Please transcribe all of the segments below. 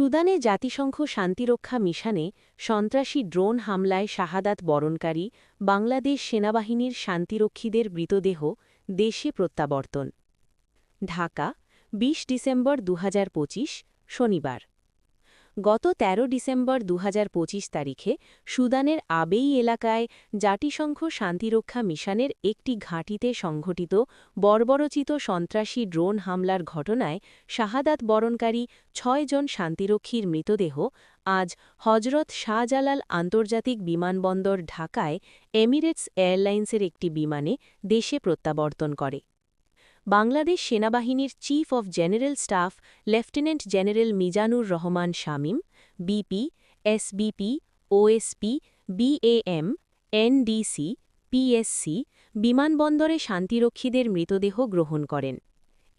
সুদানে জাতিসংঘ শান্তিরক্ষা মিশনে সন্ত্রাসী ড্রোন হামলায় শাহাদাত বরণকারী বাংলাদেশ সেনাবাহিনীর শান্তিরক্ষীদের মৃতদেহ দেশে প্রত্যাবর্তন। ঢাকা, ২০ ডিসেম্বর ২০২৫ শনিবার। গত ১৩ ডিসেম্বর ২০২৫ তারিখে সুদানের আবেই এলাকায় জাতিসংঘ শান্তিরক্ষা মিশনের একটি ঘাঁটিতে সংঘটিত বর্বরচিত সন্ত্রাসী ড্রোন হামলার ঘটনায় শাহাদাত বরণকারী ৬ জন শান্তিরক্ষীর মৃতদেহ আজ হজরত শাহজালাল আন্তর্জাতিক বিমানবন্দর ঢাকায় এমিরেটস এয়ারলাইন্সের একটি বিমানে দেশে প্রত্যাবর্তন করে। বাংলাদেশ সেনাবাহিনীর chief of general staff lieutenant general Mizanur Rahman Shamim, BP, SBP, OSP, বিএএম, NDC, PSC বিমানবন্দরে শান্তিরক্ষীদের মৃতদেহ গ্রহণ করেন।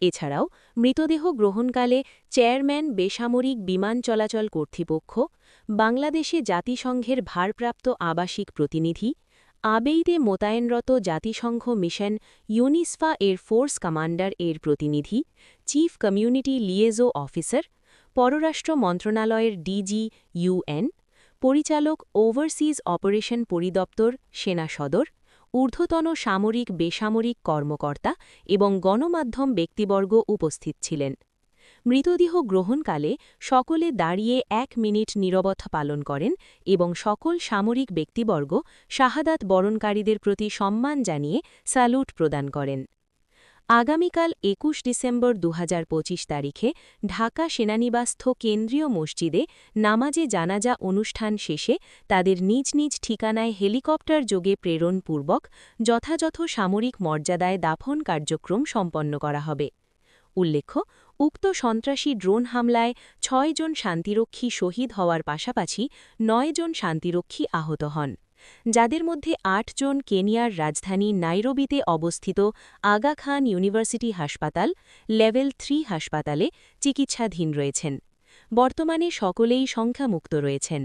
এছাড়াও মৃতদেহ গ্রহণকালে চেয়ারম্যান বেসামরিক বিমান চলাচল কর্তৃপক্ষ, বাংলাদেশে জাতিসংঘের ভারপ্রাপ্ত আবাসিক প্রতিনিধি, আবেইতে মোতায়েনরত জাতিসংঘ মিশন ইউনিসফা এর ফোর্স কমান্ডার এর প্রতিনিধি, চিফ কমিউনিটি লিয়েজো অফিসার, পররাষ্ট্র মন্ত্রণালয়ের ডিজি ইউএন, পরিচালক ওভারসিজ অপারেশন পরিদপ্তর সেনা সদর, ঊর্ধ্বতন সামরিক বেসামরিক কর্মকর্তা এবং গণমাধ্যম ব্যক্তিবর্গ উপস্থিত ছিলেন। মৃতদেহ গ্রহণকালে সকলে দাঁড়িয়ে ১ মিনিট নীরবতা পালন করেন এবং সকল সামরিক ব্যক্তিবর্গ শাহাদাত বরণকারীদের প্রতি সম্মান জানিয়ে স্যালুট প্রদান করেন। আগামীকাল ২১ ডিসেম্বর ২০২৫ তারিখে ঢাকা সেনানিবাসস্থ কেন্দ্রীয় মসজিদে নামাজে জানাজা অনুষ্ঠান শেষে তাদের নিজ নিজ ঠিকানায় হেলিকপ্টার যোগে প্রেরণপূর্বক যথাযথ সামরিক মর্যাদায় দাফন কার্যক্রম সম্পন্ন করা হবে। উল্লেখ্য, উক্ত সন্ত্রাসী ড্রোন হামলায় ৬ জন শান্তিরক্ষী শহীদ হওয়ার পাশাপাশি ৯ জন শান্তিরক্ষী আহত হন, যাদের মধ্যে ৮ জন কেনিয়ার রাজধানী নাইরোবিতে অবস্থিত আগা খান ইউনিভার্সিটি হাসপাতাল লেভেল ৩ হাসপাতালে চিকিৎসাধীন রয়েছেন। বর্তমানে সকলেই সংখ্যামুক্ত রয়েছেন।